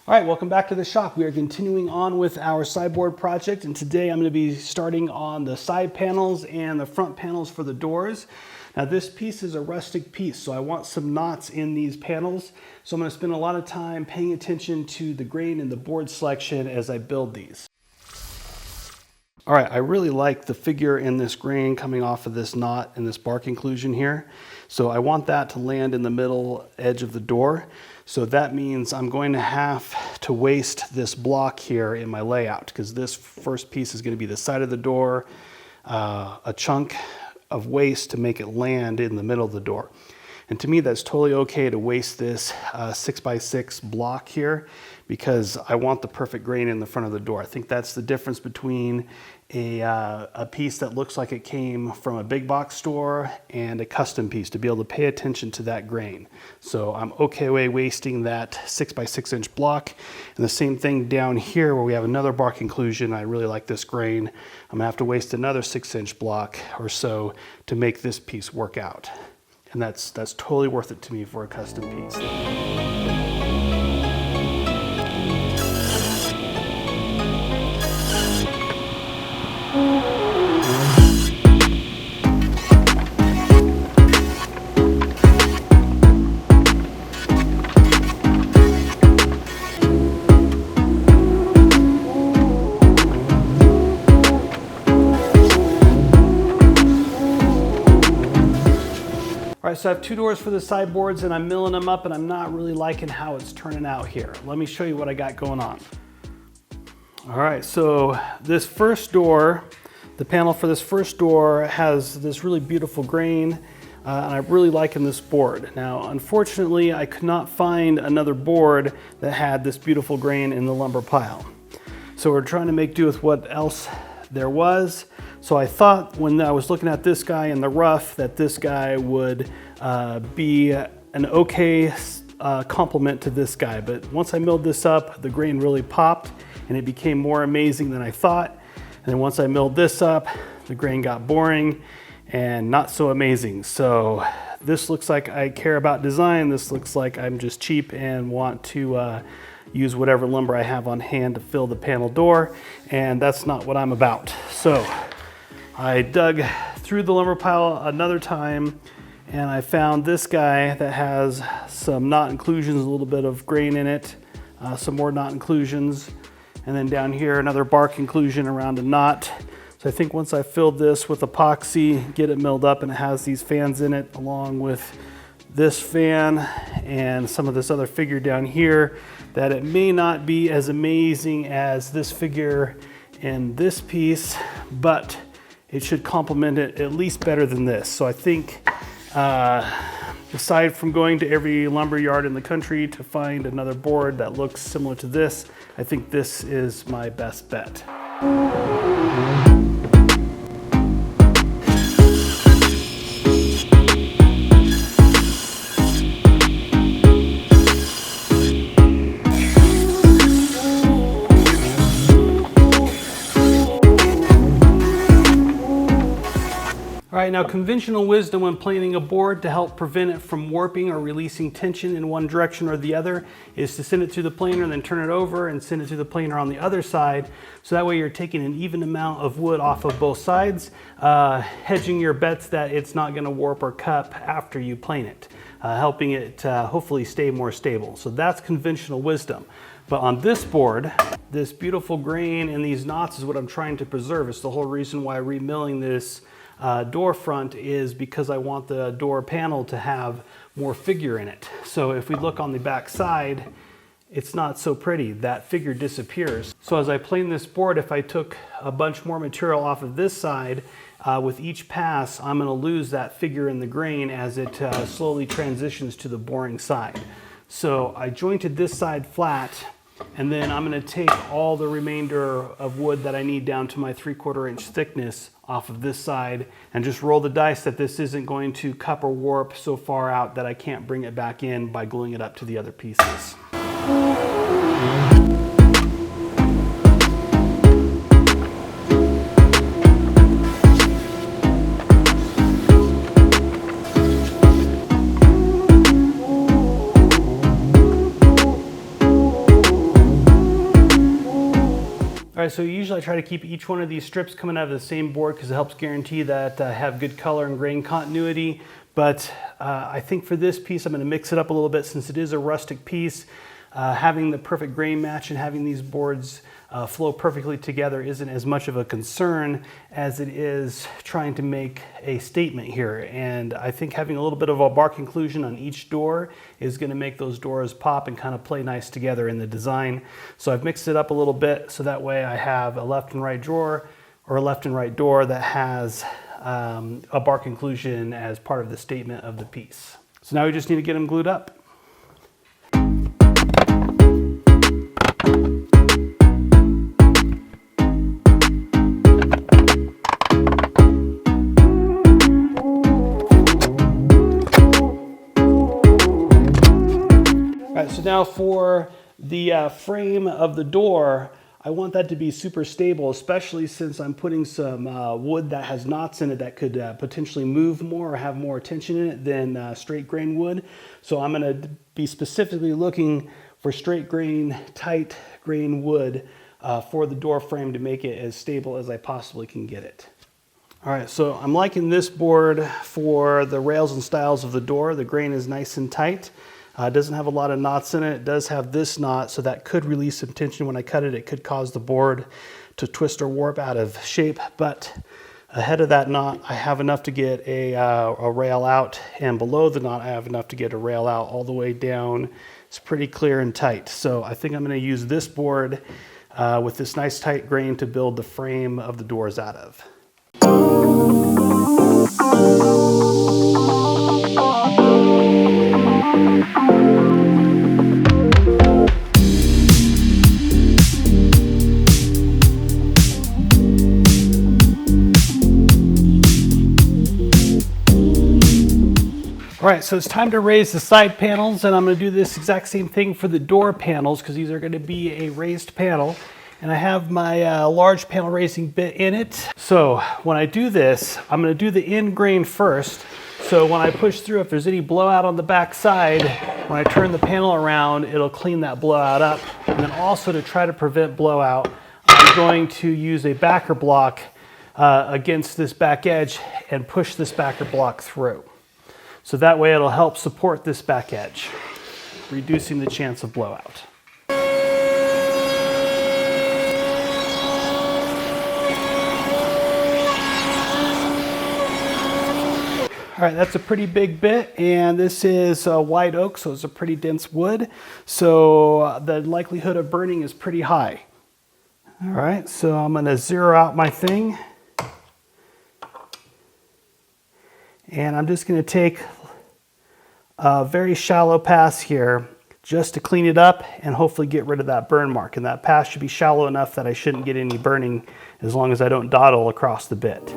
All right, welcome back to the shop. We are continuing on with our sideboard project, and today I'm going to be starting on the side panels and the front panels for the doors. Now this piece is a rustic piece, so I want some knots in these panels. So I'm going to spend a lot of time paying attention to the grain and the board selection as I build these. All right, I really like the figure in this grain coming off of this knot and this bark inclusion here. So I want that to land in the middle edge of the door. So that means I'm going to have to waste this block here in my layout, because this first piece is going to be the side of the door, a chunk of waste to make it land in the middle of the door. And to me, that's totally okay to waste this 6x6 block here, because I want the perfect grain in the front of the door. I think that's the difference between a piece that looks like it came from a big box store and a custom piece, to be able to pay attention to that grain. So I'm okay wasting that 6x6 inch block. And the same thing down here where we have another bark inclusion. I really like this grain. I'm gonna have to waste another 6-inch block or so to make this piece work out. And that's totally worth it to me for a custom piece. All right, so I have two doors for the sideboards and I'm milling them up, and I'm not really liking how it's turning out here. Let me show you what I got going on. All right, so this first door, the panel for this first door has this really beautiful grain, and I'm really liking this board. Now, unfortunately, I could not find another board that had this beautiful grain in the lumber pile. So we're trying to make do with what else there was. So I thought when I was looking at this guy in the rough that this guy would be an okay complement to this guy. But once I milled this up, the grain really popped and it became more amazing than I thought. And then once I milled this up, the grain got boring and not so amazing. So this looks like I care about design. This looks like I'm just cheap and want to use whatever lumber I have on hand to fill the panel door. And that's not what I'm about. So I dug through the lumber pile another time and I found this guy that has some knot inclusions, a little bit of grain in it, some more knot inclusions, and then down here another bark inclusion around a knot. So I think once I filled this with epoxy, get it milled up, and it has these fans in it along with this fan and some of this other figure down here, that it may not be as amazing as this figure in this piece, but it should complement it at least better than this. So I think aside from going to every lumber yard in the country to find another board that looks similar to this, I think this is my best bet. All right, now conventional wisdom when planing a board to help prevent it from warping or releasing tension in one direction or the other is to send it through the planer and then turn it over and send it through the planer on the other side. So that way you're taking an even amount of wood off of both sides, hedging your bets that it's not gonna warp or cup after you plane it, helping it hopefully stay more stable. So that's conventional wisdom. But on this board, this beautiful grain and these knots is what I'm trying to preserve. It's the whole reason why remilling this door front is because I want the door panel to have more figure in it. So if we look on the back side, it's not so pretty. That figure disappears. So as I plane this board, if I took a bunch more material off of this side, with each pass, I'm going to lose that figure in the grain as it slowly transitions to the boring side. So I jointed this side flat, and then I'm going to take all the remainder of wood that I need down to my 3/4 inch thickness off of this side and just roll the dice that this isn't going to cup or warp so far out that I can't bring it back in by gluing it up to the other pieces. All right, so usually I try to keep each one of these strips coming out of the same board because it helps guarantee that I have good color and grain continuity. But I think for this piece, I'm going to mix it up a little bit since it is a rustic piece. Having the perfect grain match and having these boards flow perfectly together isn't as much of a concern as it is trying to make a statement here. And I think having a little bit of a bark inclusion on each door is going to make those doors pop and kind of play nice together in the design. So I've mixed it up a little bit so that way I have a left and right drawer or a left and right door that has a bark inclusion as part of the statement of the piece. So now we just need to get them glued up. So now for the frame of the door, I want that to be super stable, especially since I'm putting some wood that has knots in it that could potentially move more or have more tension in it than straight grain wood. So I'm going to be specifically looking for straight grain, tight grain wood for the door frame to make it as stable as I possibly can get it. All right, so I'm liking this board for the rails and stiles of the door. The grain is nice and tight. It doesn't have a lot of knots in it. It does have this knot, so that could release some tension when I cut it. It could cause the board to twist or warp out of shape, but ahead of that knot, I have enough to get a rail out, and below the knot, I have enough to get a rail out all the way down. It's pretty clear and tight. So I think I'm gonna use this board with this nice tight grain to build the frame of the doors out of. All right, so it's time to raise the side panels, and I'm going to do this exact same thing for the door panels because these are going to be a raised panel. And I have my large panel raising bit in it. So when I do this, I'm going to do the end grain first. So when I push through, if there's any blowout on the back side, when I turn the panel around, it'll clean that blowout up. And then also to try to prevent blowout, I'm going to use a backer block against this back edge and push this backer block through. So that way it'll help support this back edge, reducing the chance of blowout. All right, that's a pretty big bit, and this is white oak, so it's a pretty dense wood. So the likelihood of burning is pretty high. All right, so I'm gonna zero out my thing. And I'm just gonna take a very shallow pass here just to clean it up and hopefully get rid of that burn mark. And that pass should be shallow enough that I shouldn't get any burning as long as I don't dawdle across the bit.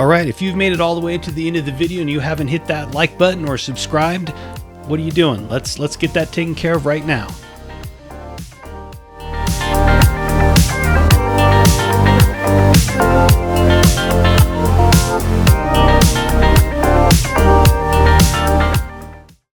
right, if you've made it all the way to the end of the video and you haven't hit that like button or subscribed, what are you doing? Let's get that taken care of right now.